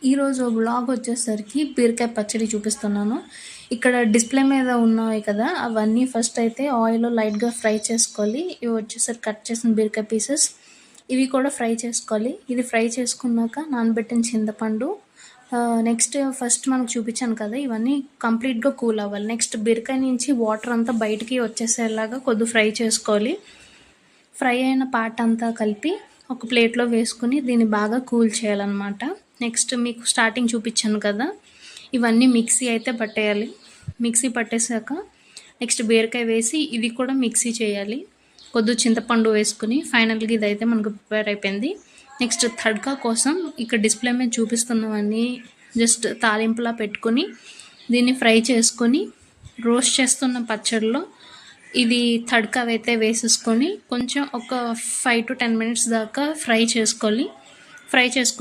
ఈరోజు వ్లాగ్ వచ్చేసరికి బీరకాయ పచ్చడి చూపిస్తున్నాను. ఇక్కడ డిస్‌ప్లే మీద ఉన్నాయి కదా! అవన్నీ ఫస్ట్ అయితే ఆయిల్‌లో లైట్‌గా ఫ్రై చేసుకోవాలి. ఇవి వచ్చేసరికి కట్ చేసిన బీరకాయ పీసెస్. ఇవి కూడా ఫ్రై చేసుకోవాలి. ఇది ఫ్రై చేసుకున్నాక నానబెట్టిన చింతపండు. నెక్స్ట్ ఫస్ట్ మనకు చూపించాను కదా! ఇవన్నీ కంప్లీట్‌గా కూల్ అవ్వాలి. నెక్స్ట్ బీరకాయ నుంచి వాటర్ అంతా బయటికి వచ్చేసేలాగా కొద్దిగా ఫ్రై చేసుకోవాలి. ఫ్రై అయిన పార్ట్ అంతా కలిపి ఒక ప్లేట్లో వేసుకుని దీన్ని బాగా కూల్ చేయాలన్నమాట. నెక్స్ట్ మీకు స్టార్టింగ్ చూపించాను కదా! ఇవన్నీ మిక్సీ అయితే పట్టేయాలి. మిక్సీ పట్టేసాక నెక్స్ట్ బీరకాయ వేసి ఇది కూడా మిక్సీ చేయాలి. కొద్దిగా చింతపండు వేసుకుని ఫైనల్‌గా ఇదైతే మనకు ప్రిపేర్ అయిపోయింది. నెక్స్ట్ తడ్కా కోసం ఇక్కడ డిస్‌ప్లే మీద చూపిస్తున్నవన్నీ జస్ట్ తాలింపులా పెట్టుకొని దీన్ని ఫ్రై చేసుకొని రోస్ట్ చేస్తున్న పచ్చడిలో ఇది తడ్కా అయితే వేసేసుకొని కొంచెం ఒక 5 to 10 minutes దాకా ఫ్రై చేసుకోవాలి. ఫ్రై చేసుకొని